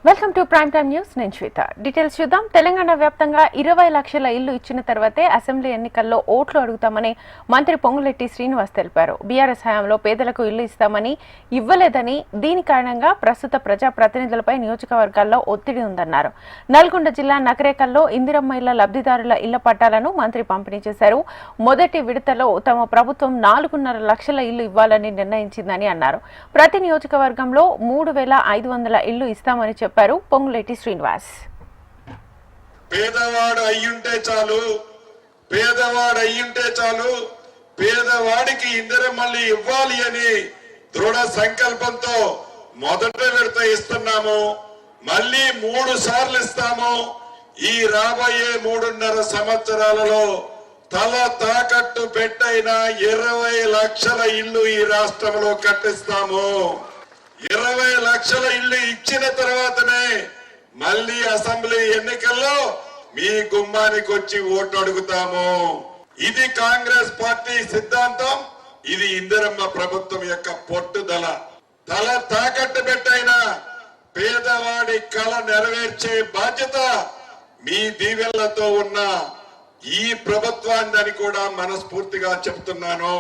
Welcome to prime time news. నేను శ్వేత. Details చూద్దాం. తెలంగాణ వ్యాప్తంగా 20 లక్షల ఇల్లు ఇచ్చిన తర్వాతే అసెంబ్లీ ఎన్నికల్లో ఓట్లు అడుగుతామని మంత్రి పొంగులేటి శ్రీనివాస్ తెలిపారు. బీఆర్ఎస్ హయాంలో పేదలకు ఇల్లు ఇస్తామని ఇవ్వలేదని, దీని కారణంగా ప్రస్తుత ప్రజాప్రతినిధులపై నియోజకవర్గాల్లో ఒత్తిడి ఉందన్నారు. నల్గొండ జిల్లా నకరేకల్లో ఇందిరమ్మ ఇళ్ల లబ్ధిదారుల ఇళ్ల పట్టాలను మంత్రి పంపిణీ చేశారు. మొదటి విడతలో తమ ప్రభుత్వం 4.5 లక్షల ఇల్లు ఇవ్వాలని నిర్ణయించిందని అన్నారు. ప్రతి నియోజకవర్గంలో 3,500 ఇళ్లు ఇస్తామని చెప్పారు పొంగులేటి శ్రీనివాస్. పేదవాడు అయ్యుంటే చాలు, పేదవాడికి ఇందిరమ్మల్ని ఇవ్వాలి అని దృఢ సంకల్పంతో మొదట విడత ఇస్తున్నాము. మళ్ళీ 3 సార్లు ఇస్తాము. ఈ రాబోయే 3.5 సంవత్సరాలలో తల తాకట్టు పెట్టైన 20 లక్షల ఇల్లు ఈ రాష్ట్రంలో కట్టిస్తాము. 20 లక్షల ఇల్లు ఇచ్చిన తర్వాతనే మళ్ళీ అసెంబ్లీ ఎన్నికల్లో మీ గుమ్మానికి వచ్చి ఓటు అడుగుతాము. ఇది కాంగ్రెస్ పార్టీ సిద్ధాంతం. ఇది ఇందిరమ్మ ప్రభుత్వం యొక్క పట్టుదల. తల తాకట్టు పెట్టైన పేదవాడి కళ నెరవేర్చే బాధ్యత మీ దీవెనలతో ఉన్న ఈ ప్రభుత్వాన్ని కూడా మనస్ఫూర్తిగా చెప్తున్నాను.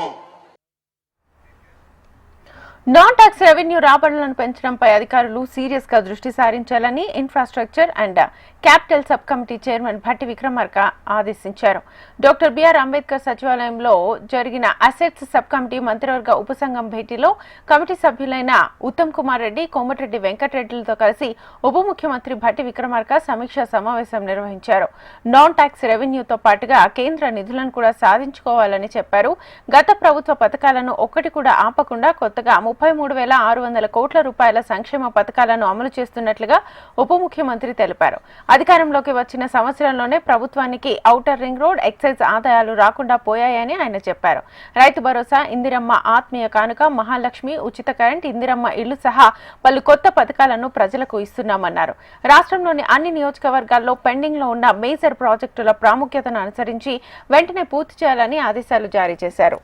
నాన్ టాక్స్ రెవెన్యూ రాబడులను పెంచడంపై అధికారులు సీరియస్ గా దృష్టి సారించాలని infrastructure and capital sub committee chairman Bhatti Vikramarka ఆదేశించారు. డాక్టర్ బిఆర్ అంబేద్కర్ సచివాలయంలో జరిగిన అసెట్స్ సబ్ కమిటీ మంత్రివర్గ ఉపసంఘం భేటీలో కమిటీ సభ్యులైన ఉత్తమ్ కుమార్ రెడ్డి, కోమటిరెడ్డి వెంకటరెడ్డిలతో కలిసి ఉప ముఖ్యమంత్రి భట్టి విక్రమార్క సమీక్షా సమావేశం నిర్వహించారు. నాన్ టాక్స్ రెవెన్యూతో పాటుగా కేంద్ర నిధులను కూడా సాధించుకోవాలని చెప్పారు. గత ప్రభుత్వ పథకాలను ఒక్కటి కూడా ఆపకుండా కొత్తగా 33,600 కోట్ల రూపాయల సంక్షేమ పథకాలను అమలు చేస్తున్నట్లుగా ఉప ముఖ్యమంత్రి తెలిపారు. అధికారంలోకి వచ్చిన సంవత్సరంలోనే ప్రభుత్వానికి ఔటర్ రింగ్ రోడ్, ఎక్సైజ్ ఆదాయాలు రాకుండా పోయాయని ఆయన చెప్పారు. రైతు భరోసా, ఇందిరమ్మ ఆత్మీయ కానుక, మహాలక్ష్మి, ఉచిత కరెంట్, ఇందిరమ్మ ఇళ్లు సహా పలు కొత్త పథకాలను ప్రజలకు ఇస్తున్నామన్నారు. రాష్ట్రంలోని అన్ని నియోజకవర్గాల్లో పెండింగ్ లో ఉన్న మేజర్ ప్రాజెక్టుల ప్రాముఖ్యతను అనుసరించి వెంటనే పూర్తి చేయాలని ఆదేశాలు జారీ చేశారు.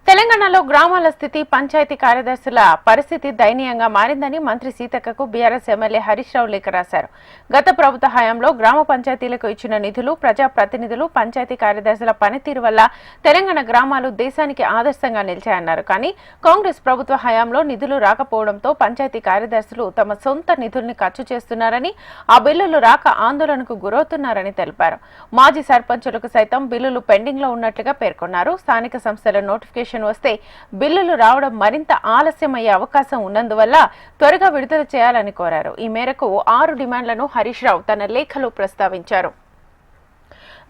తెలంగాణలో గ్రామాల స్థితి, పంచాయతీ కార్యదర్శుల పరిస్థితి దయనీయంగా మారిందని మంత్రి సీతక్కకు బీఆర్ఎస్ ఎమ్మెల్యే హరీష్ రావు లేఖ రాశారు. గత ప్రభుత్వ హయాంలో గ్రామ పంచాయతీలకు ఇచ్చిన నిధులు, ప్రజాప్రతినిధులు, పంచాయతీ కార్యదర్శుల పనితీరు వల్ల తెలంగాణ గ్రామాలు దేశానికి ఆదర్శంగా నిలిచాయన్నారు. కానీ కాంగ్రెస్ ప్రభుత్వ హయాంలో నిధులు రాకపోవడంతో పంచాయతీ కార్యదర్శులు తమ సొంత నిధుల్ని ఖర్చు చేస్తున్నారని, ఆ బిల్లులు రాక ఆందోళనకు గురవుతున్నారని తెలిపారు. మాజీ సర్పంచులకు సైతం బిల్లులు పెండింగ్ లో ఉన్నట్లుగా పేర్కొన్నారు. స్థానిక సంస్థల నోటిఫికేషన్ వస్తే బిల్లులు రావడం మరింత ఆలస్యమయ్యే అవకాశం ఉన్నందువల్ల త్వరగా విడుదల చేయాలని కోరారు. ఈ మేరకు 6 డిమాండ్లను హరీష్ రావు తన లేఖలో ప్రస్తావించారు.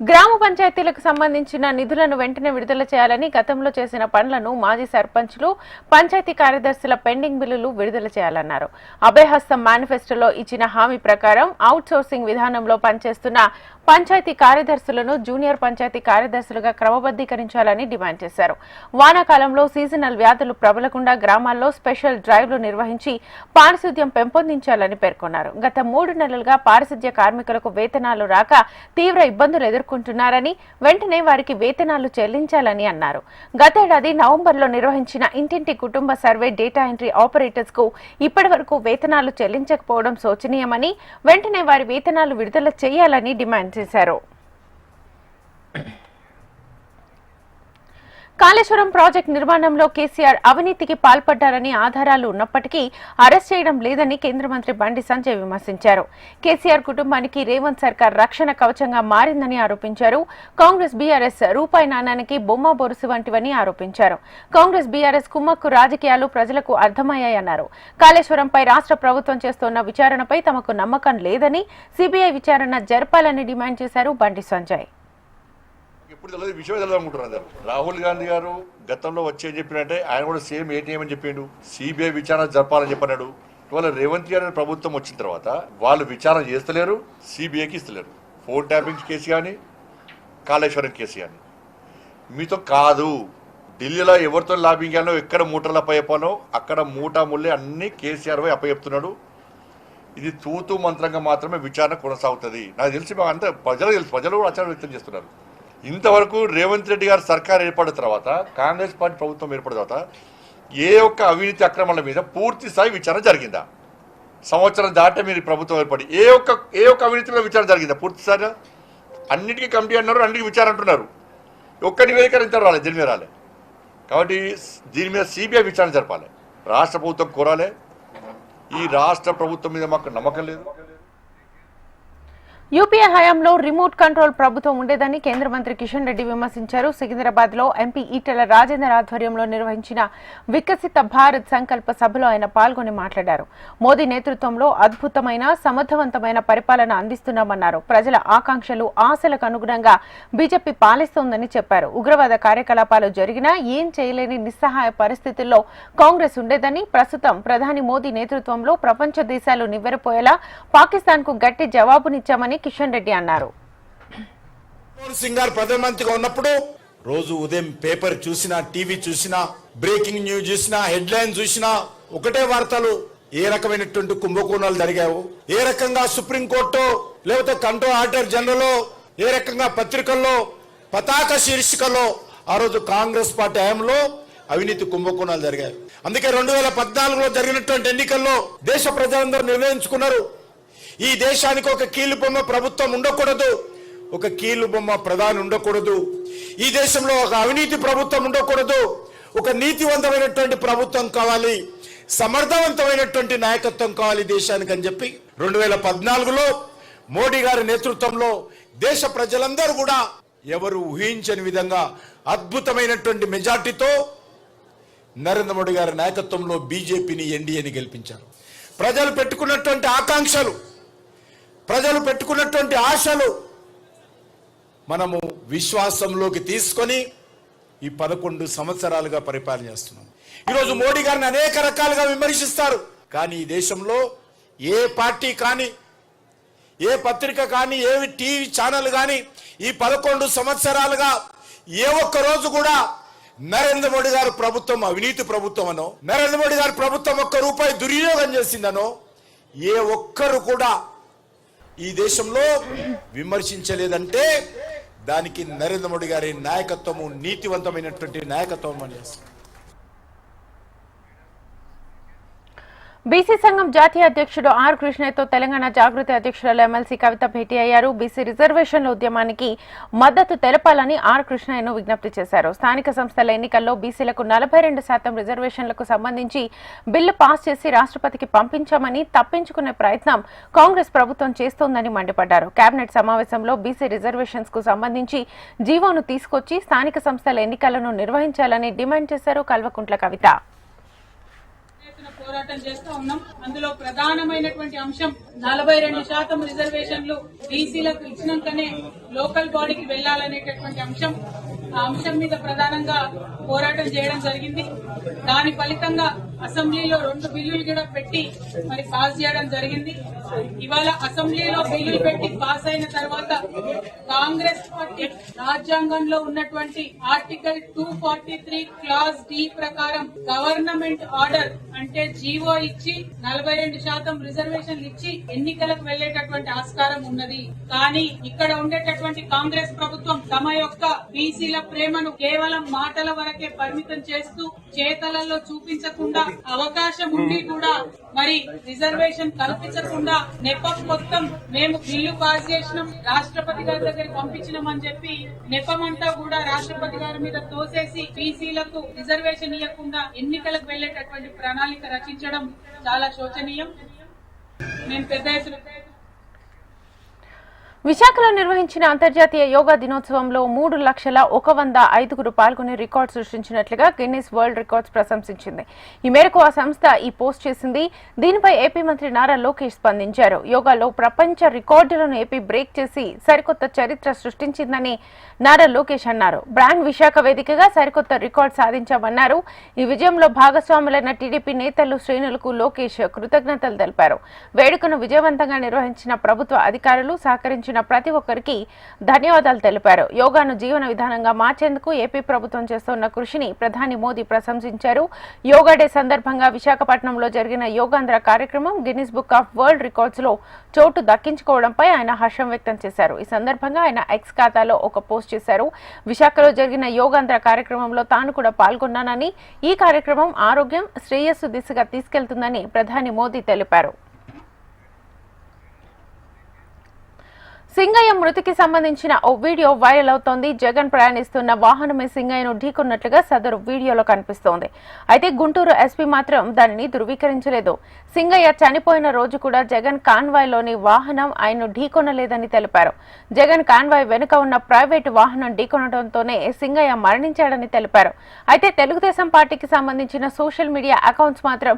గ్రామ పంచాయతీలకు సంబంధించిన నిధులను వెంటనే విడుదల చేయాలని, గతంలో చేసిన పనులను మాజీ సర్పంచ్లు, పంచాయతీ కార్యదర్శుల పెండింగ్ బిల్లులు విడుదల చేయాలన్నారు. అభయహస్తం మేనిఫెస్టోలో ఇచ్చిన హామీ ప్రకారం అవుట్ సోర్సింగ్ విధానంలో పనిచేస్తున్న పంచాయతీ కార్యదర్శులను జూనియర్ పంచాయతీ కార్యదర్శులుగా క్రమబద్దీకరించాలని డిమాండ్ చేశారు. వానాకాలంలో సీజనల్ వ్యాధులు ప్రబలకుండా గ్రామాల్లో స్పెషల్ డ్రైవ్లు నిర్వహించి పారిశుద్ధ్యం పెంపొందించాలని పేర్కొన్నారు. గత 3 నెలలుగా పారిశుద్ధ్య కార్మికులకు వేతనాలు రాక తీవ్ర ఇబ్బందులు ఎదుర్కొంటున్నారని, వెంటనే వారికి వేతనాలు చెల్లించాలని అన్నారు. గతేడాది నవంబర్లో నిర్వహించిన ఇంటింటి కుటుంబ సర్వే డేటా ఎంట్రీ ఆపరేటర్స్ కు ఇప్పటి వరకు వేతనాలు చెల్లించకపోవడం శోచనీయమని, వెంటనే వారి వేతనాలు విడుదల చేయాలని డిమాండ్ చేశారు. కాళేశ్వరం ప్రాజెక్టు నిర్మాణంలో కేసీఆర్ అవినీతికి పాల్పడ్డారని ఆధారాలు ఉన్నప్పటికీ అరెస్ట్ చేయడం లేదని కేంద్ర మంత్రి బండి సంజయ్ విమర్శించారు. కేసీఆర్ కుటుంబానికి రేవంత్ సర్కార్ రక్షణ కవచంగా మారిందని ఆరోపించారు. కాంగ్రెస్ బీఆర్ఎస్ రూపాయి నాణానికి బొమ్మ బొరుసు వంటివని ఆరోపించారు. కాంగ్రెస్ బీఆర్ఎస్ కుమ్మక్కు రాజకీయాలు ప్రజలకు అర్థమయ్యాయన్నారు. కాళేశ్వరంపై రాష్ట్ర ప్రభుత్వం చేస్తోన్న విచారణపై తమకు నమ్మకం లేదని, సిబిఐ విచారణ జరపాలని డిమాండ్ చేశారు బండి సంజయ్. ఇప్పుడు తెలియదు, విషయం తెలియదుకుంటున్నారు. రాహుల్ గాంధీ గారు గతంలో వచ్చే చెప్పినట్టే ఆయన కూడా సేమ్ ఏటీఎం అని చెప్పిండు, సిబిఐ విచారణ జరపాలని చెప్పన్నాడు. ఇవాళ రేవంత్ గారి ప్రభుత్వం వచ్చిన తర్వాత వాళ్ళు విచారణ చేస్తలేరు, సిబిఐకి ఇస్తలేరు. ఫోన్ ట్యాపింగ్ కేసు కానీ, కాళేశ్వరం కేసు కానీ మీతో కాదు. ఢిల్లీలో ఎవరితో లాబింగ్ చేయాలో, ఎక్కడ మూటలు అప్పచెప్పాలో అక్కడ మూటా ముళ్ళే అన్ని కేసీఆర్ పై అప్పచెప్తున్నాడు. ఇది తూతూ మంత్రంగా మాత్రమే విచారణ కొనసాగుతుంది. నాకు తెలిసి అంతా ప్రజలు తెలుసు, ప్రజలు కూడా ఆచారం వ్యక్తం చేస్తున్నారు. ఇంతవరకు రేవంత్ రెడ్డి గారు సర్కార్ ఏర్పడిన తర్వాత, కాంగ్రెస్ పార్టీ ప్రభుత్వం ఏర్పడిన తర్వాత ఏ ఒక్క అవినీతి అక్రమాల మీద పూర్తి స్థాయి విచారణ జరిగిందా? సంవత్సరం దాటే మీరు ప్రభుత్వం ఏర్పడి ఏ ఒక్క అవినీతి మీద విచారణ జరిగిందా పూర్తి స్థాయిగా? అన్నిటికీ కమిటీ అన్నారు, అన్నిటికీ విచారణ అంటున్నారు. ఒక్క నివేదిక ఇంత రాలేదు, దీని మీద రాలే. కాబట్టి దీని మీద సిబిఐ విచారణ జరపాలి. రాష్ట్ర ప్రభుత్వం కోరాలి. ఈ రాష్ట్ర ప్రభుత్వం మీద మాకు నమ్మకం లేదు. యూపీఏ హయాంలో రిమోట్ కంట్రోల్ ప్రభుత్వం ఉండేదని కేంద్ర మంత్రి కిషన్ రెడ్డి విమర్శించారు. సికింద్రాబాద్ లో ఎంపీ ఈటెల రాజేందర్ ఆధ్వర్యంలో నిర్వహించిన వికసిత భారత్ సంకల్ప సభలో ఆయన పాల్గొని మాట్లాడారు. మోదీ నేతృత్వంలో అద్భుతమైన సమర్థవంతమైన పరిపాలన అందిస్తున్నామన్నారు. ప్రజల ఆకాంక్షలు ఆశలకు అనుగుణంగా బీజేపీ పాలిస్తోందని చెప్పారు. ఉగ్రవాద కార్యకలాపాలు జరిగినా ఏం చేయలేని నిస్సహాయ పరిస్థితుల్లో కాంగ్రెస్ ఉండేదని, ప్రస్తుతం ప్రధాని మోదీ నేతృత్వంలో ప్రపంచ దేశాలు నివ్వెరపోయేలా పాకిస్తాన్ కు గట్టి జవాబునిచ్చామని కిషన్ రెడ్డి అన్నారు. సింగార్ ప్రధానమంత్రిగా ఉన్నప్పుడు రోజు ఉదయం పేపర్ చూసినా, టీవీ చూసినా, బ్రేకింగ్ న్యూస్ చూసినా, హెడ్లైన్ చూసినా ఒకటే వార్తలు. ఏ రకమైనటువంటి కుంభకోణాలు జరిగావు, ఏ రకంగా సుప్రీంకోర్టు లేకపోతే కంట్రోల్ ఆర్డర్ జనరల్, ఏ రకంగా పత్రికల్లో పతాక శీర్షికల్లో ఆ రోజు కాంగ్రెస్ పార్టీ హయాంలో అవినీతి కుంభకోణాలు జరిగాయి. అందుకే 2014లో జరిగినటువంటి ఎన్నికల్లో దేశ ప్రజలందరూ నిర్ణయించుకున్నారు, ఈ దేశానికి ఒక కీలుబొమ్మ ప్రభుత్వం ఉండకూడదు, ఒక కీలుబొమ్మ ప్రధాని ఉండకూడదు, ఈ దేశంలో ఒక అవినీతి ప్రభుత్వం ఉండకూడదు, ఒక నీతివంతమైనటువంటి ప్రభుత్వం కావాలి, సమర్థవంతమైనటువంటి నాయకత్వం కావాలి దేశానికి అని చెప్పి 2014లో మోడీ గారి నేతృత్వంలో దేశ ప్రజలందరూ కూడా ఎవరు ఊహించని విధంగా అద్భుతమైనటువంటి మెజార్టీతో నరేంద్ర మోడీ గారి నాయకత్వంలో బీజేపీని, ఎన్డీఏని గెలిపించారు. ప్రజలు పెట్టుకున్నటువంటి ఆకాంక్షలు, ప్రజలు పెట్టుకున్నటువంటి ఆశలు మనము విశ్వాసంలోకి తీసుకొని ఈ 11 సంవత్సరాలుగా పరిపాలన చేస్తున్నాం. ఈరోజు మోడీ గారిని అనేక రకాలుగా విమర్శిస్తారు. కానీ ఈ దేశంలో ఏ పార్టీ కానీ, ఏ పత్రిక కానీ, ఏ టీవీ ఛానల్ కానీ ఈ 11 సంవత్సరాలుగా ఏ ఒక్క రోజు కూడా నరేంద్ర మోడీ గారి ప్రభుత్వం అవినీతి ప్రభుత్వం అనో, నరేంద్ర మోడీ గారి ప్రభుత్వం ₹1 దుర్వినియోగం చేసిందనో ఏ ఒక్కరు కూడా ఈ దేశంలో విమర్శించలేదంటే దానికి నరేంద్ర మోడీ గారి నాయకత్వము నీతివంతమైనటువంటి నాయకత్వం అని చేస్తారు. బీసీ సంఘం జాతీయ అధ్యక్షుడు ఆర్ కృష్ణయ్యతో తెలంగాణ జాగృతి అధ్యక్షురాలు ఎమ్మెల్సీ కవిత భేటీ అయ్యారు. బీసీ రిజర్వేషన్ల ఉద్యమానికి మద్దతు తెలపాలని ఆర్ కృష్ణయ్యను విజ్ఞప్తి చేశారు. స్థానిక సంస్థల ఎన్నికల్లో బీసీలకు 42% రిజర్వేషన్లకు సంబంధించి బిల్లు పాస్ చేసి రాష్ట్రపతికి పంపించామని తప్పించుకునే ప్రయత్నం కాంగ్రెస్ ప్రభుత్వం చేస్తోందని మండిపడ్డారు. కేబినెట్ సమావేశంలో బీసీ రిజర్వేషన్స్ కు సంబంధించి జీవోను తీసుకొచ్చి స్థానిక సంస్థల ఎన్నికలను నిర్వహించాలని డిమాండ్ చేశారు కల్వకుంట్ల కవిత. పోరాటం చేస్తూ ఉన్నాం. అందులో ప్రధానమైనటువంటి అంశం 42% రిజర్వేషన్లు బీసీలకు ఇచ్చినాకనే లోకల్ బాడీకి వెళ్లాలనేటటువంటి అంశం. ఆ అంశం మీద ప్రధానంగా పోరాటం చేయడం జరిగింది. దాని ఫలితంగా అసెంబ్లీలో 2 బిల్లులు కూడా పెట్టి మరి పాస్ చేయడం జరిగింది. ఇవాళ అసెంబ్లీలో బిల్లులు పెట్టి పాస్ అయిన తర్వాత కాంగ్రెస్ పార్టీ రాజ్యాంగంలో ఉన్నటువంటి ఆర్టికల్ 243 క్లాస్ డి ప్రకారం గవర్నమెంట్ ఆర్డర్ అంటే జీవో ఇచ్చి 42% రిజర్వేషన్లు ఇచ్చి ఎన్నికలకు వెళ్లేటటువంటి ఆస్కారం ఉన్నది. కానీ ఇక్కడ ఉండేటటువంటి కాంగ్రెస్ ప్రభుత్వం తమ యొక్క బీసీల ప్రేమను కేవలం మాటల వరకే పరిమితం చేస్తూ చేతలలో చూపించకుండా, అవకాశం ఉండి కూడా మరి రిజర్వేషన్ కల్పించకుండా నెపం మొత్తం మేము బిల్లు పాస్ చేసినాం, రాష్ట్రపతి గారి దగ్గరికి పంపించినామని చెప్పి నెపమంతా కూడా రాష్ట్రపతి గారి మీద తోసేసి బీసీలకు రిజర్వేషన్ ఇవ్వకుండా ఎన్నికలకు వెళ్లేటటువంటి ప్రణాళిక రచించడం చాలా శోచనీయం. నేను పెద్ద ఎత్తున విశాఖలో నిర్వహించిన అంతర్జాతీయ యోగా దినోత్సవంలో 3,01,05 పాల్గొని రికార్డు సృష్టించినట్లుగా గిన్నిస్ వరల్డ్ రికార్డ్స్ ప్రశంసించింది. ఈ మేరకు ఆ సంస్థ ఈ పోస్ట్ చేసింది. దీనిపై ఏపీ మంత్రి నారా లోకేష్ స్పందించారు. యోగాలో ప్రపంచ రికార్డులను ఏపీ బ్రేక్ చేసి సరికొత్త చరిత్ర సృష్టించిందని నారా లోకేష్ అన్నారు. బ్రాండ్ విశాఖ వేదికగా సరికొత్త రికార్డు సాధించామన్నారు. ఈ విజయంలో భాగస్వాములైన టీడీపీ నేతలు, శ్రేణులకు లోకేష్ కృతజ్ఞతలు తెలిపారు. వేడుకను విజయవంతంగా నిర్వహించిన ప్రభుత్వ అధికారులు సహకరించి సహకరించిన ప్రతి ఒక్కరికి ధన్యవాదాలు తెలిపారు. యోగాను జీవన విధానంగా మార్చేందుకు ఏపీ ప్రభుత్వం చేస్తున్న కృషిని ప్రధాని మోదీ ప్రశంసించారు. యోగా డే సందర్భంగా విశాఖపట్నంలో జరిగిన యోగాంధ్ర కార్యక్రమం Guinness book of world records లో చోటు దక్కించుకోవడంపై ఆయన హర్షం వ్యక్తం చేశారు. ఈ సందర్భంగా ఆయన ఎక్స్ ఖాతాలో ఒక పోస్ట్ చేశారు. విశాఖలో జరిగిన యోగాంధ్ర కార్యక్రమంలో తాను కూడా పాల్గొన్నానని, ఈ కార్యక్రమం ఆరోగ్యం, శ్రేయస్సు దిశగా తీసుకెళ్తుందని ప్రధాని మోదీ తెలిపారు. సింగయ్య మృతికి సంబంధించిన ఓ వీడియో వైరల్ అవుతోంది. జగన్ ప్రయాణిస్తున్న వాహనమే సింగయ్యను ఢీకొన్నట్లుగా సదరు వీడియోలో కనిపిస్తోంది. అయితే గుంటూరు ఎస్పీ మాత్రం దానిని ధృవీకరించలేదు. సింగయ్య చనిపోయిన రోజు కూడా జగన్ కాన్వాయ్లోని వాహనం ఆయన్ను ఢీకొనలేదని తెలిపారు. జగన్ కాన్వాయ్ వెనుక ఉన్న ప్రైవేటు వాహనం ఢీకొనడంతోనే సింగయ్య మరణించాడని తెలిపారు. అయితే తెలుగుదేశం పార్టీకి సంబంధించిన సోషల్ మీడియా అకౌంట్స్ మాత్రం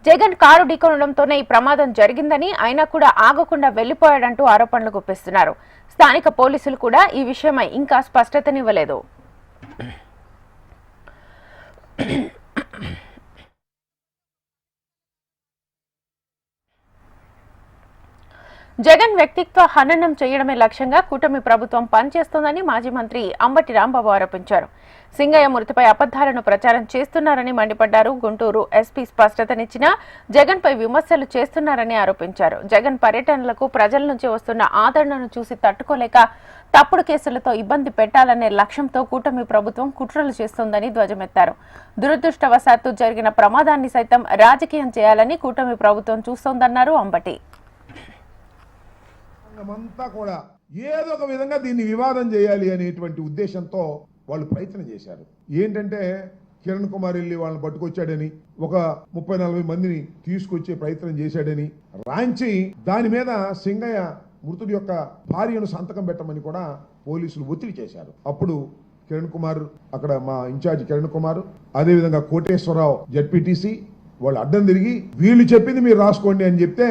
జగన్ కారు ఢీకొనడంతోనే ఈ ప్రమాదం జరిగిందని, అయినా కూడా ఆగకుండా వెళ్లిపోయాడంటూ ఆరోపణలు గుప్పిస్తున్నారు. స్థానిక పోలీసులు కూడా ఈ విషయమై ఇంకా స్పష్టతనివ్వలేదు. జగన్ వ్యక్తిత్వ హననం చేయడమే లక్ష్యంగా కూటమి ప్రభుత్వం పనిచేస్తోందని మాజీ మంత్రి అంబటి రాంబాబు ఆరోపించారు. సింగయ్య మృతిపై అబద్దాలను ప్రచారం చేస్తున్నారని మండిపడ్డారు. గుంటూరు ఎస్పీ స్పష్టతనిచ్చినా జగన్ పై విమర్శలు చేస్తున్నారని ఆరోపించారు. జగన్ పర్యటనలకు ప్రజల నుంచి వస్తున్న ఆదరణను చూసి తట్టుకోలేక తప్పుడు కేసులతో ఇబ్బంది పెట్టాలనే లక్ష్యంతో కూటమి ప్రభుత్వం కుట్రలు చేస్తోందని ధ్వజమెత్తారు. దురదృష్టవశాత్తు జరిగిన ప్రమాదాన్ని సైతం రాజకీయం చేయాలని కూటమి ప్రభుత్వం చూస్తోందన్నారు అంబటి. అంతా కూడా ఏదో ఒక విధంగా దీన్ని వివాదం చేయాలి అనేటువంటి ఉద్దేశంతో వాళ్ళు ప్రయత్నం చేశారు. ఏంటంటే కిరణ్ కుమార్ వెళ్ళి వాళ్ళని పట్టుకొచ్చాడని, ఒక 30-40 మందిని తీసుకొచ్చే ప్రయత్నం చేశాడని రాంచి దాని మీద సింగయ్య మృతుడి యొక్క భార్యను సంతకం పెట్టమని కూడా పోలీసులు ఒత్తిడి చేశారు. అప్పుడు కిరణ్ కుమార్, అక్కడ మా ఇన్ఛార్జ్ కిరణ్ కుమార్, అదేవిధంగా కోటేశ్వరరావు జడ్పీటీసీ వాళ్ళు అడ్డం తిరిగి వీళ్ళు చెప్పింది మీరు రాసుకోండి అని చెప్తే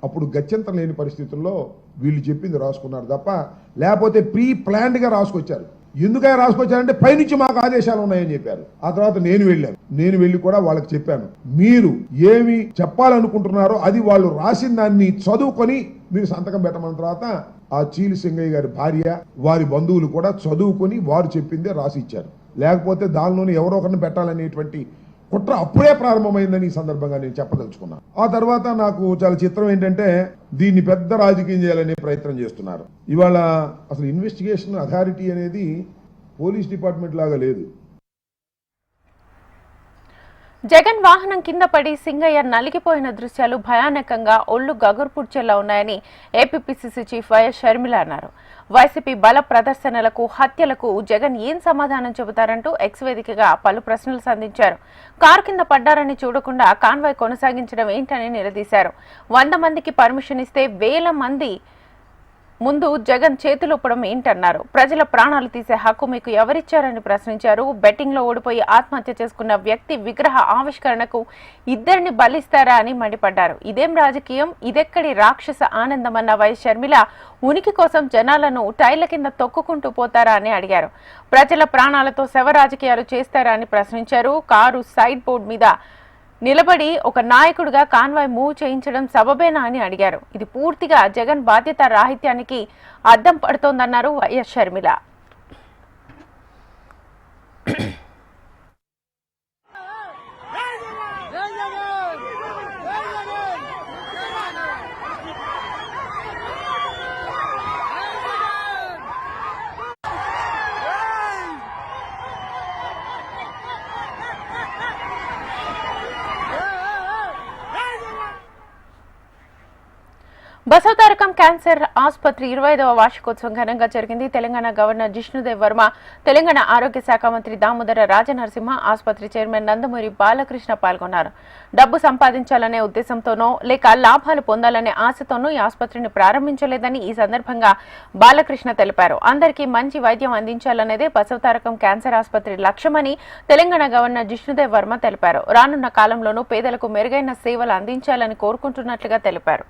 అప్పుడు గత్యంతరం లేని పరిస్థితుల్లో వీళ్ళు చెప్పింది రాసుకున్నారు తప్ప, లేకపోతే ప్రీ ప్లాన్డ్ గా రాసుకొచ్చారు. ఎందుకని రాసుకొచ్చారంటే పైనుంచి మాకు ఆదేశాలు ఉన్నాయని చెప్పారు. ఆ తర్వాత నేను వెళ్ళి కూడా వాళ్ళకి చెప్పాను, మీరు ఏమి చెప్పాలనుకుంటున్నారో అది వాళ్ళు రాసిన దాన్ని చదువుకొని మీరు సంతకం పెట్టమన్న తర్వాత ఆ చీలి సింగయ్య గారి భార్య, వారి బంధువులు కూడా చదువుకొని వారు చెప్పిందే రాసి ఇచ్చారు. లేకపోతే దానిలోనే ఎవరో ఒకరిని పెట్టాలనేటువంటి కుట్ర అప్పుడే ప్రారంభమైందని ఈ సందర్భంగా నేను చెప్పదలుచుకున్నాను. ఆ తర్వాత నాకు చాలా చిత్రం ఏంటంటే దీన్ని పెద్ద రాజకీయం చేయాలనే ప్రయత్నం చేస్తున్నారు. ఇవాళ అసలు ఇన్వెస్టిగేషన్ అథారిటీ అనేది పోలీస్ డిపార్ట్మెంట్ లాగా లేదు. జగన్ వాహనం కింద పడి సింగయ్య నలిగిపోయిన దృశ్యాలు భయానకంగా ఒళ్లు గగుర్పుడ్చేలా ఉన్నాయని ఏపీపీసీసీ చీఫ్ వైఎస్ షర్మిల అన్నారు. వైసీపీ బల ప్రదర్శనలకు, హత్యలకు జగన్ ఏం సమాధానం చెబుతారంటూ ఎక్స్ వేదికగా పలు ప్రశ్నలు సంధించారు. కారు కింద పడ్డారని చూడకుండా కాన్వాయ్ కొనసాగించడం ఏంటని నిలదీశారు. 100 మందికి పర్మిషన్ ఇస్తే 1000 మంది ముందు జగన్ చేతులొప్పడం ఏంటన్నారు. ప్రజల ప్రాణాలు తీసే హక్కు మీకు ఎవరిచ్చారని ప్రశ్నించారు. బెట్టింగ్ లో ఓడిపోయి ఆత్మహత్య చేసుకున్న వ్యక్తి విగ్రహ ఆవిష్కరణకు 2 బలిస్తారా అని మండిపడ్డారు. ఇదేం రాజకీయం, ఇదెక్కడి రాక్షస ఆనందమన్న వైఎస్ షర్మిల ఉనికి కోసం జనాలను టైర్ల కింద తొక్కుకుంటూ పోతారా అని అడిగారు. ప్రజల ప్రాణాలతో శవ రాజకీయాలు చేస్తారా అని ప్రశ్నించారు. కారు సైడ్ బోర్డు మీద నిలబడి ఒక నాయకుడిగా కాన్వాయ్ మూవ్ చేయించడం సబబేనా అని అడిగారు. ఇది పూర్తిగా జగన్ బాధ్యత రాహిత్యానికి అద్దం పడుతోందన్నారు వైఎస్ షర్మిల. బసవతారకం క్యాన్సర్ ఆసుపత్రి 25వ వార్షికోత్సవం ఘనంగా జరిగింది. తెలంగాణ గవర్నర్ జిష్ణుదేవ్ వర్మ, తెలంగాణ ఆరోగ్య శాఖ మంత్రి దామోదర రాజనరసింహ, ఆసుపత్రి చైర్మన్ నందమూరి బాలకృష్ణ పాల్గొన్నారు. డబ్బు సంపాదించాలనే ఉద్దేశంతోనో లేక లాభాలు పొందాలనే ఆశతోనూ ఈ ఆసుపత్రిని ప్రారంభించలేదని ఈ సందర్భంగా బాలకృష్ణ తెలిపారు. అందరికీ మంచి వైద్యం అందించాలనేదే బసవతారకం క్యాన్సర్ ఆసుపత్రి లక్ష్యమని తెలంగాణ గవర్నర్ జిష్ణుదేవ్ వర్మ తెలిపారు. రానున్న కాలంలోనూ పేదలకు మెరుగైన సేవలు అందించాలని కోరుకుంటున్నట్లుగా తెలిపారు.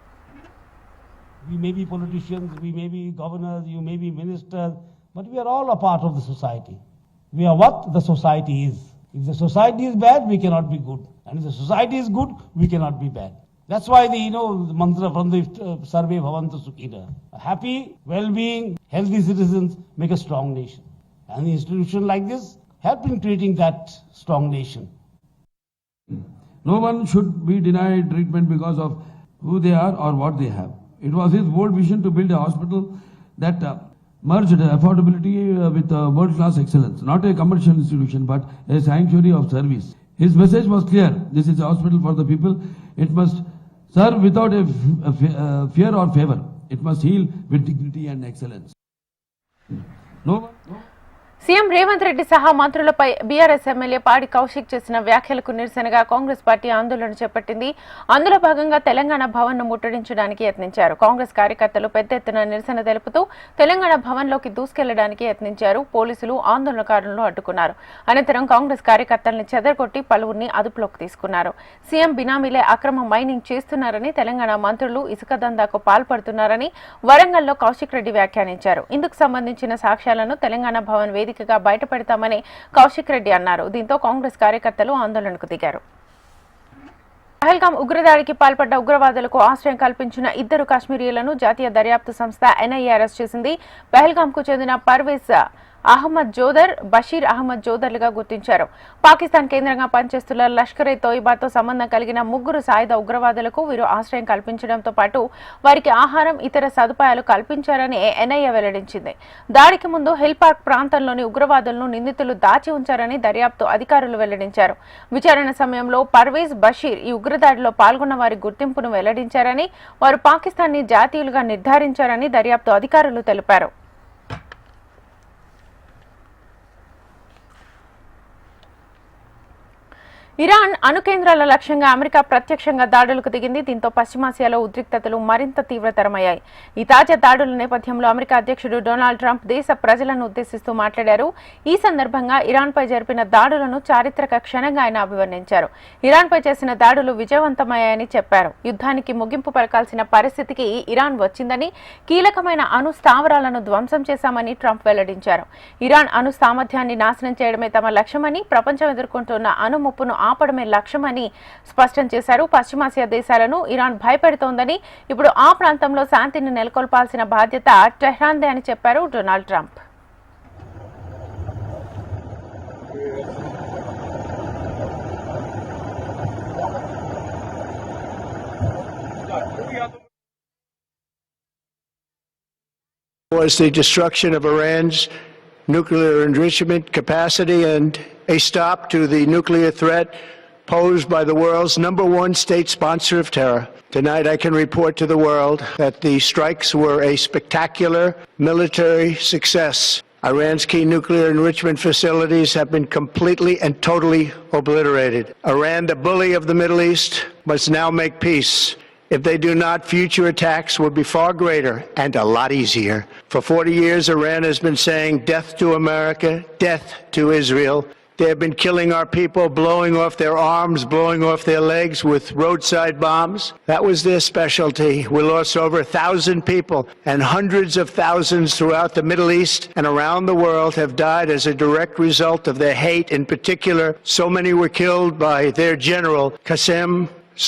We may be politicians, we may be governors, you may be ministers, but we are all a part of the society. We are what the society is. If the society is bad, we cannot be good. And if the society is good, we cannot be bad. That's why the mantra from the survey Bhavantu Sukhina. Happy, well-being, healthy citizens make a strong nation. And the institution like this help in creating that strong nation. No one should be denied treatment because of who they are or what they have. It was his bold vision to build a hospital that merged affordability with world-class excellence, not a commercial institution but a sanctuary of service. His message was clear. This is a hospital for the people. It must serve without a fear or favor. It must heal with dignity and excellence. No one. CM Revanth Reddy సహా మంత్రులపై BRS MLA పాడి కౌశిక్ చేసిన వ్యాఖ్యలకు నిరసనగా Congress party ఆందోళన చేపట్టింది. అందులో భాగంగా తెలంగాణ భవన్ ను ముట్టడించడానికి యత్నించారు. కాంగ్రెస్ కార్యకర్తలు పెద్ద ఎత్తున నిరసన తెలుపుతూ తెలంగాణ భవన్ లోకి దూసుకెళ్లడానికి యత్నించారు. పోలీసులు ఆందోళనకారులను అడ్డుకున్నారు. అనంతరం కాంగ్రెస్ కార్యకర్తల్ని చెదరగొట్టి పలువురిని అదుపులోకి తీసుకున్నారు. సీఎం బినామీలే అక్రమ మైనింగ్ చేస్తున్నారని, తెలంగాణ మంత్రులు ఇసుక దందాకు పాల్పడుతున్నారని వరంగల్లో కౌశిక్ రెడ్డి వ్యాఖ్యానించారు. ఇందుకు సంబంధించిన సాక్ష్యాలను తెలంగాణ భవన్ వేదికగా బయటపెడతామని కౌశిక్ రెడ్డి అన్నారు. దీంతో కాంగ్రెస్ కార్యకర్తలు ఆందోళనకు దిగారు. పహల్గాం ఉగ్రదాడికి పాల్పడ్డ ఉగ్రవాదులకు ఆశ్రయం కల్పించిన 2 కాశ్మీరీయులను జాతీయ దర్యాప్తు సంస్థ ఎన్ఐఏ అరెస్ట్ చేసింది. పహల్గాంకు చెందిన పర్వేజ్ అహ్మద్ జోదర్, బషీర్ అహ్మద్ జోదర్లుగా గుర్తించారు. పాకిస్తాన్ కేంద్రంగా పనిచేస్తున్న లష్కరే తోయిబాతో సంబంధం కలిగిన 3 సాయుధ ఉగ్రవాదులకు వీరు ఆశ్రయం కల్పించడంతో పాటు వారికి ఆహారం, ఇతర సదుపాయాలు కల్పించారని ఎన్ఐఏ వెల్లడించింది. దాడికి ముందు హిల్ పార్క్ ప్రాంతంలోని ఉగ్రవాదులను నిందితులు దాచి ఉంచారని దర్యాప్తు అధికారులు వెల్లడించారు. విచారణ సమయంలో పర్వేజ్, బషీర్ ఈ ఉగ్రదాడిలో పాల్గొన్న వారి గుర్తింపును వెల్లడించారని, వారు పాకిస్తానీ జాతీయులుగా నిర్ధారించారని దర్యాప్తు అధికారులు తెలిపారు. ఇరాన్ అణు కేంద్రాల లక్ష్యంగా అమెరికా ప్రత్యక్షంగా దాడులకు దిగింది. దీంతో పశ్చిమాసియాలో ఉద్రిక్తతలు మరింత తీవ్రతరమయ్యాయి. ఈ తాజా దాడుల నేపథ్యంలో అమెరికా అధ్యక్షుడు డొనాల్డ్ ట్రంప్ దేశ ప్రజలను ఉద్దేశిస్తూ మాట్లాడారు. ఈ సందర్భంగా ఇరాన్పై జరిపిన దాడులను చారిత్రక క్షణంగా ఆయన అభివర్ణించారు. ఇరాన్పై చేసిన దాడులు విజయవంతమయ్యాయని చెప్పారు. యుద్ధానికి ముగింపు పలకాల్సిన పరిస్థితికి ఇరాన్ వచ్చిందని, కీలకమైన అణు స్థావరాలను ధ్వంసం చేశామని ట్రంప్ వెల్లడించారు. ఇరాన్ అణు సామర్థ్యాన్ని నాశనం చేయడమే తమ లక్ష్యమని, ప్రపంచం ఎదుర్కొంటున్న అణు ముప్పును ఆపడమే లక్ష్యమని స్పష్టం చేశారు. పశ్చిమాసియా దేశాలను ఇరాన్ భయపెడుతోందని, ఇప్పుడు ఆ ప్రాంతంలో శాంతిని నెలకొల్పాల్సిన బాధ్యత టెహ్రాన్దే అని చెప్పారు Donald Trump. was the destruction of Iran's nuclear enrichment capacity and a stop to the nuclear threat posed by the world's #1 state sponsor of terror. Tonight I can report to the world that the strikes were a spectacular military success. Iran's key nuclear enrichment facilities have been completely and totally obliterated. Iran, the bully of the Middle East, must now make peace. If they do not, future attacks will be far greater and a lot easier. For 40 years, Iran has been saying death to America, death to Israel. They have been killing our people, blowing off their arms, blowing off their legs with roadside bombs. That was their specialty. We lost over 1,000 people, and hundreds of thousands throughout the Middle East and around the world have died as a direct result of their hate. In particular, so many were killed by their general, Qasem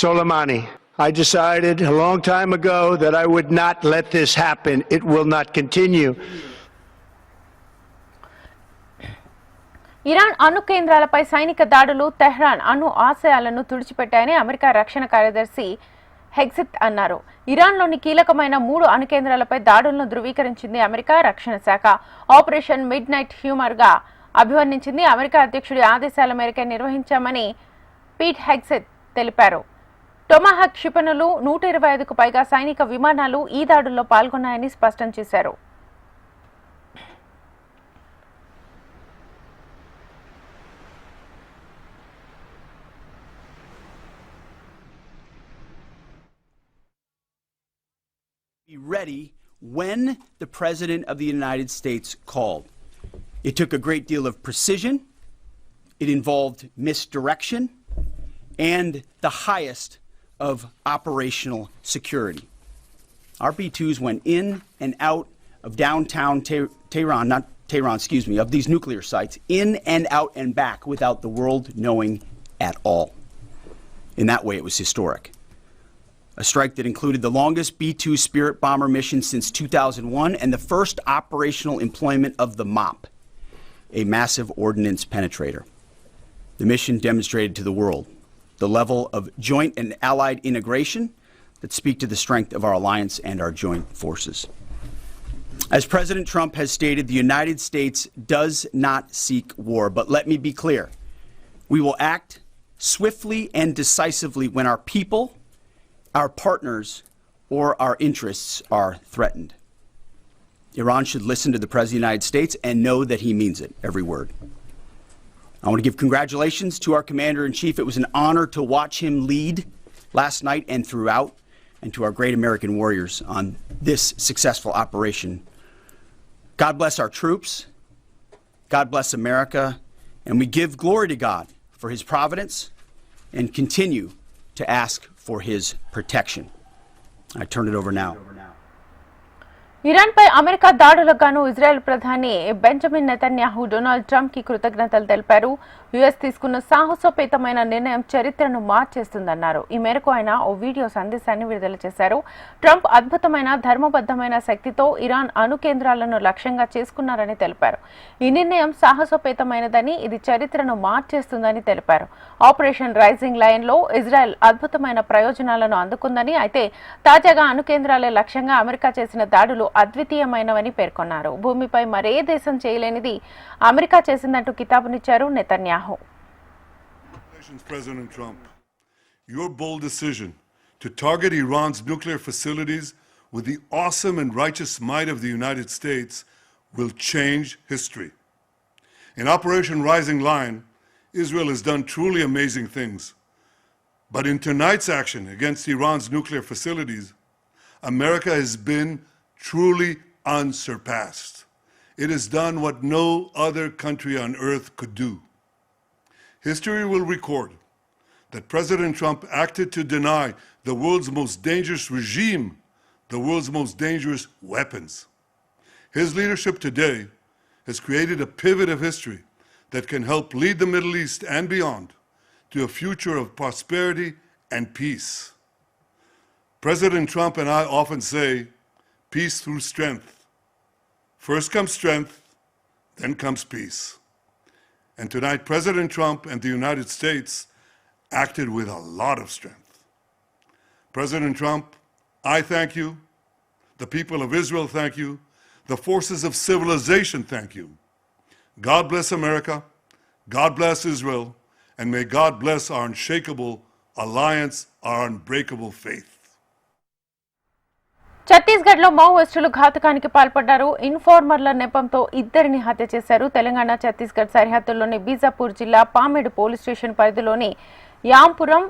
Soleimani. I decided a long time ago that I would not let this happen. It will not continue. Iran అణు కేంద్రాలపై సైనిక దాడులు Tehran అణు ఆశయాలను తుడిచిపెట్టాయని America రక్షణ కార్యదర్శి హెగ్సిత్ అన్నారు. ఇరాన్లోని కీలకమైన 3 అణు కేంద్రాలపై దాడులను ధృవీకరించింది అమెరికా రక్షణ శాఖ. ఆపరేషన్ మిడ్ నైట్ హ్యూమర్ గా అభివర్ణించింది. అమెరికా అధ్యక్షుడి ఆదేశాల మేరకే నిర్వహించామని పీట్ హెగ్సిత్ తెలిపారు. టొమాహాక్ క్షిపణులు, 125కు పైగా సైనిక విమానాలు ఈ దాడుల్లో పాల్గొన్నాయని స్పష్టం చేశారు. Be ready when the President of the United States called. It took a great deal of precision, it involved misdirection, and the highest of operational security. Our B-2s went in and out of downtown Tehran, of these nuclear sites, in and out and back without the world knowing at all. In that way, it was historic. a strike that included the longest B-2 Spirit bomber mission since 2001 and the first operational employment of the MOP, a massive ordnance penetrator. The mission demonstrated to the world the level of joint and allied integration that speak to the strength of our alliance and our joint forces. As President Trump has stated, the United States does not seek war, but let me be clear. We will act swiftly and decisively when our people, our partners, or our interests are threatened. Iran should listen to the President of the United States and know that he means it, every word. I want to give congratulations to our Commander-in-Chief. It was an honor to watch him lead last night and throughout, and to our great American warriors on this successful operation. God bless our troops. God bless America. And we give glory to God for his providence and continue to ask for his protection. I turn it over now. ఇరాన్పై America దాడులకు గాను Israel ప్రధాని Benjamin Netanyahu Donald ట్రంప్కి కృతజ్ఞతలు తెలిపారు. US తీసుకున్న సాహసోపేతమైన నిర్ణయం చరిత్రను మార్చేస్తుందన్నారు. ఈ మేరకు ఆయన ఓ వీడియో సందేశాన్ని విడుదల చేశారు. ట్రంప్ అద్భుతమైన ధర్మబద్ధమైన శక్తితో ఇరాన్ అణు కేంద్రాలను లక్ష్యంగా చేసుకున్నారని తెలిపారు. ఈ నిర్ణయం సాహసోపేతమైనదని, ఇది చరిత్రను మార్చేస్తుందని తెలిపారు. ఆపరేషన్ రైజింగ్ లయన్లో ఇజ్రాయెల్ అద్భుతమైన ప్రయోజనాలను అందుకుందని, అయితే తాజాగా అణు కేంద్రాలే లక్ష్యంగా అమెరికా చేసిన దాడులు అద్వితీయమైనవని పేర్కొన్నారు. భూమిపై మరే దేశం చేయలేనిది అమెరికా చేసిందంటూ కితాబునిచ్చారు Netanyahu. President Trump, your bold decision to target Iran's nuclear facilities with the awesome and righteous might of the United States will change history. In Operation Rising Lion, Israel has done truly amazing things. But in tonight's action against Iran's nuclear facilities, America has been truly unsurpassed. It has done what no other country on earth could do. History will record that President Trump acted to deny the world's most dangerous regime the world's most dangerous weapons. His leadership today has created a pivot of history that can help lead the Middle East and beyond to a future of prosperity and peace. President Trump and I often say, peace through strength. First comes strength, then comes peace. And tonight, President Trump and the United States acted with a lot of strength. President Trump, I thank you. The people of Israel thank you. The forces of civilization thank you. God bless America. God bless Israel. And may God bless our unshakable alliance, our unbreakable faith. Chhattisgarh లో మావోయిస్టులు ఘాతకానికి పాల్పడ్డారు. ఇన్ఫార్మర్ల నెపంతో ఇద్దరిని హత్య చేశారు. తెలంగాణ ఛత్తీస్గఢ్ సరిహద్దుల్లోని బీజాపూర్ జిల్లా Pamedu police station పరిధిలోని యాంపురం,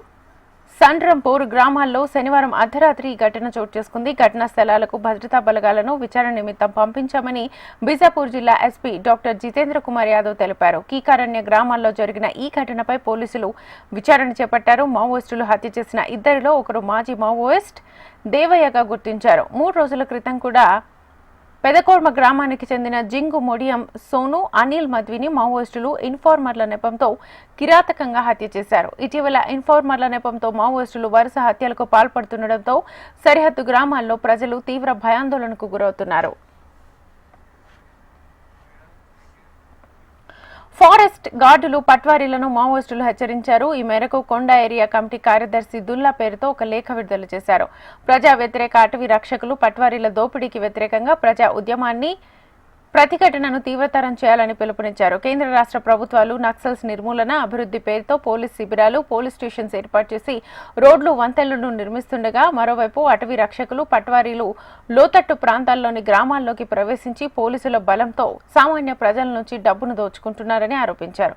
సండ్రంపూర్ గ్రామాల్లో శనివారం అర్ధరాత్రి ఈ ఘటన చోటు చేసుకుంది. ఘటనా స్థలాలకు భద్రతా బలగాలను విచారణ నిమిత్తం పంపించామని బీజాపూర్ జిల్లా ఎస్పీ డాక్టర్ జితేంద్ర కుమార్ యాదవ్ తెలిపారు. కీకారణ్య గ్రామాల్లో జరిగిన ఈ ఘటనపై పోలీసులు విచారణ చేపట్టారు. మావోయిస్టులు హత్య చేసిన ఇద్దరిలో ఒకరు మాజీ మావోయిస్ట్ దేవయ్యగా గుర్తించారు. 3 రోజుల క్రితం కూడా పెదకోర్మ గ్రామానికి చెందిన జింగు మొడియం సోను, అనిల్ మద్విని మావోయిస్టులు ఇన్ఫార్మర్ల నెపంతో కిరాతకంగా హత్య చేశారు. ఇటీవల ఇన్ఫార్మర్ల నెపంతో మావోయిస్టులు వరుస హత్యలకు పాల్పడుతుండటంతో సరిహద్దు గ్రామాల్లో ప్రజలు తీవ్ర భయాందోళనకు గురవుతున్నారు. ఫారెస్ట్ గార్డులు పట్వారీలను మావోయిస్టులు హెచ్చరించారు. ఈ మేరకు కొండ ఏరియా కమిటీ కార్యదర్శి దుల్లా పేరుతో ఒక లేఖ విడుదల చేశారు. ప్రజా వ్యతిరేక అటవీ రక్షకులు పట్వారీల దోపిడీకి వ్యతిరేకంగా ప్రజా ఉద్యమాన్ని ప్రతిఘటనను తీవ్రతరం చేయాలని పిలుపునిచ్చారు. కేంద్ర రాష్ట్ర ప్రభుత్వాలు నక్సల్స్ నిర్మూలన, అభివృద్ధి పేరుతో పోలీస్ శిబిరాలు, పోలీస్ స్టేషన్స్ ఏర్పాటు చేసి రోడ్లు, వంతెనలను నిర్మిస్తుండగా మరోవైపు అటవీ రక్షకులు పట్వారీలు లోతట్టు ప్రాంతాల్లోని గ్రామాల్లోకి ప్రవేశించి పోలీసుల బలంతో సామాన్య ప్రజల నుంచి డబ్బును దోచుకుంటున్నారని ఆరోపించారు.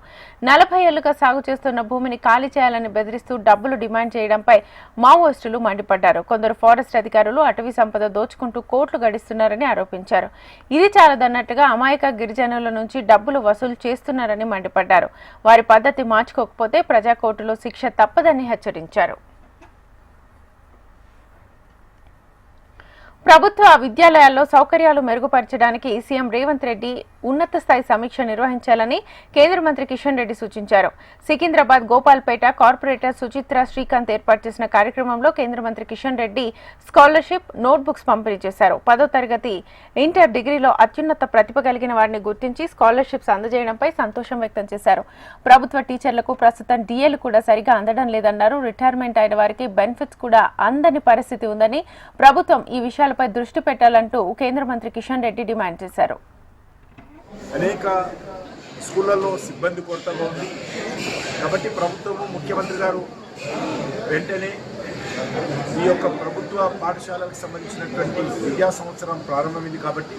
40 ఏళ్లుగా సాగు చేస్తున్న భూమిని ఖాళీ చేయాలని బెదిరిస్తూ డబ్బులు డిమాండ్ చేయడంపై మావోయిస్టులు మండిపడ్డారు. కొందరు ఫారెస్ట్ అధికారులు అటవీ సంపద దోచుకుంటూ కోట్లు గడిస్తున్నారని ఆరోపించారు. ఇది చాలదన్న అమాయక గిరిజనుల నుంచి డబ్బులు వసూలు చేస్తున్నారని మండిపడ్డారు. వారి పద్ధతి మార్చుకోకపోతే ప్రజా కోర్టులో శిక్ష తప్పదని హెచ్చరించారు. ప్రభుత్వ విద్యాలయాల్లో సౌకర్యాలు మెరుగుపరచడానికి సీఎం రేవంత్ రెడ్డి ఉన్నత స్థాయి సమీక్ష నిర్వహించాలని కేంద్ర మంత్రి కిషన్ రెడ్డి సూచించారు. సికింద్రాబాద్ గోపాల్పేట కార్పొరేటర్ సుచిత్ర శ్రీకాంత్ ఏర్పాటు చేసిన కార్యక్రమంలో కేంద్ర మంత్రి కిషన్ రెడ్డి స్కాలర్షిప్ నోట్బుక్స్ పంపిణీ చేశారు. 10వ తరగతి ఇంటర్ డిగ్రీలో అత్యున్నత ప్రతిభ కలిగిన వారిని గుర్తించి స్కాలర్షిప్స్ అందజేయడంపై సంతోషం వ్యక్తం చేశారు. ప్రభుత్వ టీచర్లకు ప్రస్తుతం డిఏలు కూడా సరిగా అందడం లేదన్నారు. రిటైర్మెంట్ అయిన వారికి బెనిఫిట్స్ కూడా అందని పరిస్థితి ఉందని, ప్రభుత్వం ఈ విషయాలపై దృష్టి పెట్టాలంటూ కేంద్ర మంత్రి కిషన్ రెడ్డి డిమాండ్ చేశారు. అనేక స్కూళ్లలో సిబ్బంది కొరతగా ఉంది కాబట్టి ప్రభుత్వము ముఖ్యమంత్రి గారు వెంటనే ఈ యొక్క ప్రభుత్వ పాఠశాలకు సంబంధించినటువంటి విద్యా సంవత్సరం ప్రారంభమైంది కాబట్టి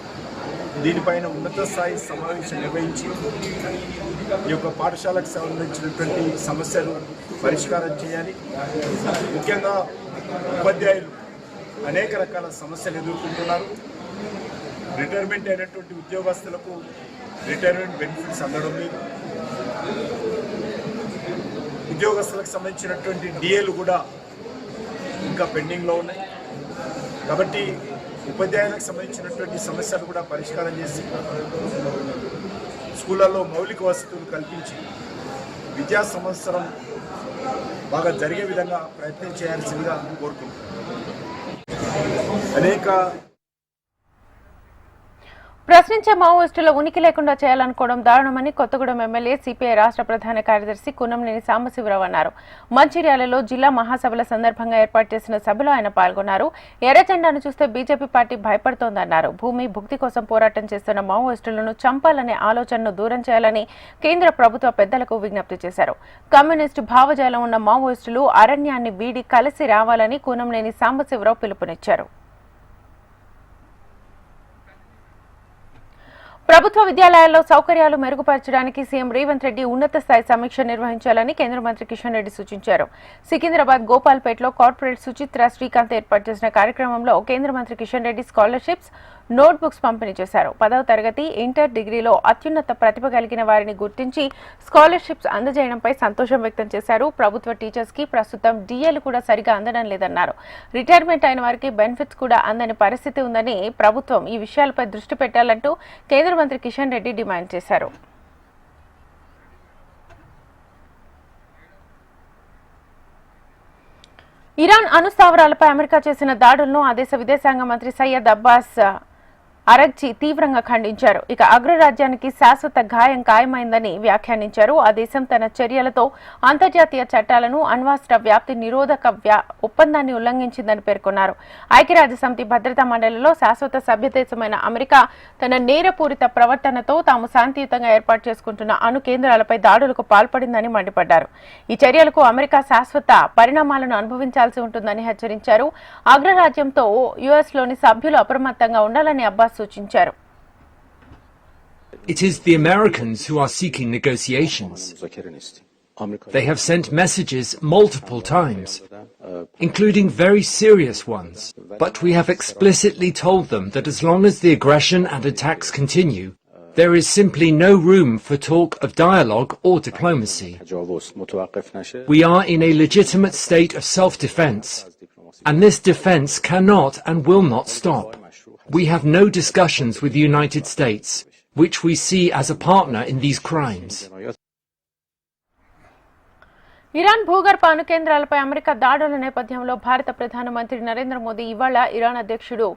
దీనిపైన ఉన్నత స్థాయి సమావేశం నిర్వహించి ఈ యొక్క పాఠశాలకు సంబంధించినటువంటి సమస్యలు పరిష్కారం చేయాలి. ముఖ్యంగా ఉపాధ్యాయులు అనేక రకాల సమస్యలు ఎదుర్కొంటున్నారు. రిటైర్మెంట్ అయినటువంటి ఉద్యోగస్తులకు రిటైర్మెంట్ బెనిఫిట్స్ అందడం లేదు. ఉద్యోగస్తులకు సంబంధించినటువంటి డిఏలు కూడా ఇంకా పెండింగ్లో ఉన్నాయి. కాబట్టి ఉపాధ్యాయులకు సంబంధించినటువంటి సమస్యలు కూడా పరిష్కారం చేసి స్కూళ్ళల్లో మౌలిక వసతులు కల్పించి విద్యా సంవత్సరం బాగా జరిగే విధంగా ప్రయత్నం చేయాల్సిందిగా కోరుకుంటున్నాను. అనేక ప్రశ్నించే మావోయిస్టుల ఉనికి లేకుండా చేయాలనుకోవడం దారుణమని కొత్తగూడెం ఎమ్మెల్యే సిపిఐ రాష్ట్ర ప్రధాన కార్యదర్శి కున్నంనేని సాంబశివరావు అన్నారు. మంచిర్యాలలో జిల్లా మహాసభల సందర్భంగా ఏర్పాటు చేసిన సభలో ఆయన పాల్గొన్నారు. ఎర్రజెండాను చూస్తే బీజేపీ పార్టీ భయపడుతోందన్నారు. భూమి భుక్తి కోసం పోరాటం చేస్తున్న మావోయిస్టులను చంపాలనే ఆలోచనను దూరం చేయాలని కేంద్ర ప్రభుత్వ పెద్దలకు విజ్ఞప్తి చేశారు. కమ్యూనిస్టు భావజాలం ఉన్న మావోయిస్టులు అరణ్యాన్ని వీడి కలిసి రావాలని కున్నంనేని సాంబశివరావు పిలుపునిచ్చారు. ప్రభుత్వ విద్యాలయాల్లో సౌకర్యాలు మెరుగుపరచడానికి సీఎం రేవంత్ రెడ్డి ఉన్నత స్థాయి సమీక్ష నిర్వహించాలని కేంద్ర మంత్రి కిషన్ రెడ్డి సూచించారు. సికింద్రాబాద్ గోపాల్పేటలో కార్పొరేట్ సుచిత్ర శ్రీకాంత్ ఏర్పాటు చేసిన కార్యక్రమంలో కేంద్ర మంత్రి కిషన్ రెడ్డి స్కాలర్షిప్స్ నోట్బుక్స్ పంపిణీ చేశారు. 10వ తరగతి ఇంటర్ డిగ్రీలో అత్యున్నత ప్రతిభ కలిగిన వారిని గుర్తించి స్కాలర్షిప్స్ అందజేయడంపై సంతోషం వ్యక్తం చేశారు. ప్రభుత్వ టీచర్స్ కి ప్రస్తుతం డిఏలు కూడా సరిగా అందడం లేదన్నారు. రిటైర్మెంట్ అయిన వారికి బెనిఫిట్స్ కూడా అందని పరిస్థితి ఉందని, ప్రభుత్వం ఈ విషయాలపై దృష్టి పెట్టాలంటూ కేంద్ర మంత్రి కిషన్ రెడ్డి డిమాండ్ చేశారు. ఇరాన్ అణుస్థావరాలపై అమెరికా చేసిన దాడులను ఆ దేశ విదేశాంగ మంత్రి సయ్యద్ అబ్బాస్ అరగ్జీ తీవ్రంగా ఖండించారు. ఇక అగ్రరాజ్యానికి శాశ్వత గాయం ఖాయమైందని వ్యాఖ్యానించారు. ఆ దేశం తన చర్యలతో అంతర్జాతీయ చట్టాలను, అణ్వాస్త్ర వ్యాప్తి నిరోధక ఒప్పందాన్ని ఉల్లంఘించిందని పేర్కొన్నారు. ఐక్యరాజ్యసమితి భద్రతా మండలిలో శాశ్వత సభ్యదేశమైన అమెరికా తన నేరపూరిత ప్రవర్తనతో తాము శాంతియుతంగా ఏర్పాటు చేసుకుంటున్న అణు కేంద్రాలపై దాడులకు పాల్పడిందని మండిపడ్డారు. ఈ చర్యలకు అమెరికా శాశ్వత పరిణామాలను అనుభవించాల్సి ఉంటుందని హెచ్చరించారు. అగ్రరాజ్యంతో యుఎస్లోని సభ్యులు అప్రమత్తంగా ఉండాలని అబ్బాస్ సూచించారు. It is the Americans who are seeking negotiations. They have sent messages multiple times, including very serious ones. But we have explicitly told them that as long as the aggression and attacks continue, there is simply no room for talk of dialogue or diplomacy. We are in a legitimate state of self-defense, and this defense cannot and will not stop. We have no discussions with the United States, which we see as a partner in these crimes. Iran భూగర్భ అణు కేంద్రాలపై America దాడుల నేపథ్యంలో భారత ప్రధానమంత్రి నరేంద్ర మోదీ ఇవాళ Iran అధ్యక్షుడు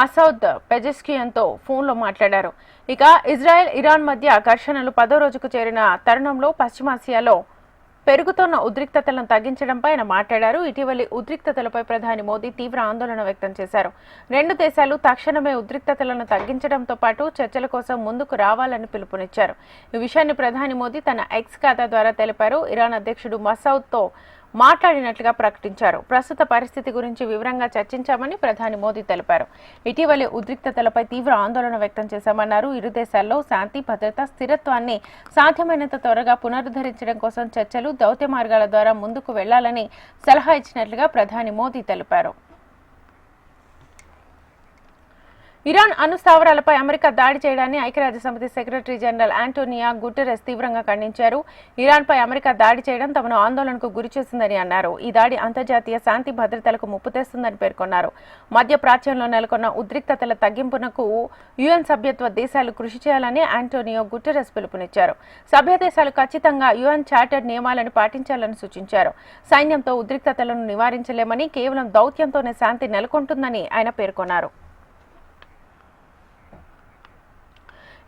Masoud పెజెస్కియన్తో ఫోన్లో మాట్లాడారు. ఇక ఇజ్రాయెల్ ఇరాన్ మధ్య ఘర్షణలు 10వ రోజుకు చేరిన తరుణంలో పశ్చిమాసియాలో పెరుగుతున్న ఉద్రిక్తతలను తగ్గించడంపై ఆయన మాట్లాడారు. ఇటీవలి ఉద్రిక్తతలపై ప్రధాని మోదీ తీవ్ర ఆందోళన వ్యక్తం చేశారు. రెండు దేశాలు తక్షణమే ఉద్రిక్తతలను తగ్గించడంతో పాటు చర్చల కోసం ముందుకు రావాలని పిలుపునిచ్చారు. ఈ విషయాన్ని ప్రధాని మోదీ తన ఎక్స్ ఖాతా ద్వారా తెలిపారు. ఇరాన్ అధ్యక్షుడు మసౌద్తో మాట్లాడినట్లుగా ప్రకటించారు. ప్రస్తుత పరిస్థితి గురించి వివరంగా చర్చించామని ప్రధాని మోదీ తెలిపారు. ఇటీవలి ఉద్రిక్తతలపై తీవ్ర ఆందోళన వ్యక్తం చేశామన్నారు. ఇరు దేశాల్లో శాంతి, భద్రత, స్థిరత్వాన్ని సాధ్యమైనంత త్వరగా పునరుద్ధరించడం కోసం చర్చలు, దౌత్య మార్గాల ద్వారా ముందుకు వెళ్లాలని సలహా ఇచ్చినట్లుగా ప్రధాని మోదీ తెలిపారు. ఇరాన్ అణు స్థావరాలపై అమెరికా దాడి చేయడాన్ని ఐక్యరాజ్యసమితి సెక్రటరీ జనరల్ ఆంటోనియో గుటెరెస్ తీవ్రంగా ఖండించారు. ఇరాన్పై అమెరికా దాడి చేయడం తమను ఆందోళనకు గురిచేసిందని అన్నారు. ఈ దాడి అంతర్జాతీయ శాంతి భద్రతలకు ముప్పు తెస్తుందని పేర్కొన్నారు. మధ్య ప్రాచ్యంలో నెలకొన్న ఉద్రిక్తతల తగ్గింపునకు యుఎన్ సభ్యత్వ దేశాలు కృషి చేయాలని ఆంటోనియో గుటెరెస్ పిలుపునిచ్చారు. సభ్య దేశాలు ఖచ్చితంగా యుఎన్ చార్టర్ నియమాలను పాటించాలని సూచించారు. సైన్యంతో ఉద్రిక్తతలను నివారించలేమని, కేవలం దౌత్యంతోనే శాంతి నెలకొంటుందని ఆయన పేర్కొన్నారు.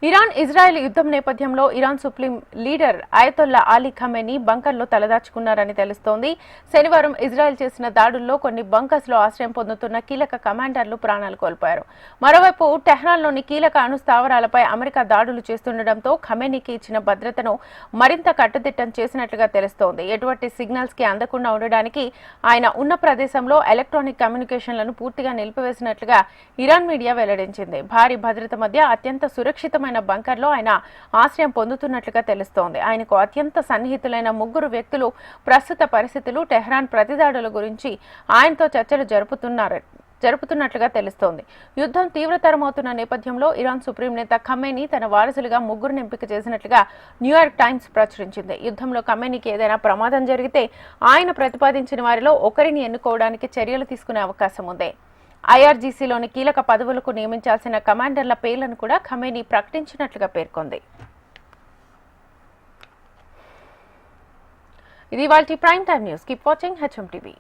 ఇరాన్ ఇజ్రాయెల్ యుద్ధం నేపథ్యంలో Iran supreme leader Ayatollah Ali Khamenei బంకర్లో తలదాచుకున్నారని తెలుస్తోంది. శనివారం ఇజ్రాయెల్ చేసిన దాడుల్లో కొన్ని బంకర్స్లో ఆశ్రయం పొందుతున్న కీలక కమాండర్లు ప్రాణాలు కోల్పోయారు. మరోవైపు టెహ్రాన్లోని కీలక అణు స్థావరాలపై అమెరికా దాడులు చేస్తుండటంతో ఖమేనీకి ఇచ్చిన భద్రతను మరింత కట్టుదిట్టం చేసినట్లుగా తెలుస్తోంది. ఎటువంటి సిగ్నల్స్ కి అందకుండా ఉండడానికి ఆయన ఉన్న ప్రదేశంలో ఎలక్ట్రానిక్ కమ్యూనికేషన్లను పూర్తిగా నిలిపివేసినట్లుగా ఇరాన్ మీడియా వెల్లడించింది. భారీ భద్రత మధ్య అత్యంత సురక్షితమైన బంకర్లో ఆయన ఆశ్రయం పొందుతున్నట్లుగా తెలుస్తోంది. ఆయనకు అత్యంత సన్నిహితులైన 3 వ్యక్తులు ప్రస్తుత పరిస్థితులు, టెహ్రాన్ ప్రతిదాడుల గురించి ఆయనతో చర్చలు జరుపుతున్నట్లుగా తెలుస్తోంది. యుద్ధం తీవ్రతరమవుతున్న నేపథ్యంలో ఇరాన్ సుప్రీం నేత ఖమేనీ తన వారసులుగా 3ని ఎంపిక చేసినట్లుగా న్యూయార్క్ టైమ్స్ ప్రచురించింది. యుద్ధంలో ఖమేనీకి ఏదైనా ప్రమాదం జరిగితే ఆయన ప్రతిపాదించిన వారిలో ఒకరిని ఎన్నుకోవడానికి చర్యలు తీసుకునే అవకాశం ఉంది. ఐఆర్జీసీలోని కీలక పదవులకు నియమించాల్సిన కమాండర్ల పేర్లను కూడా ఖమేనీ ప్రకటించినట్లుగా పేర్కొంది. ఇది ఇవాల్టి prime time news. Keep watching HM TV.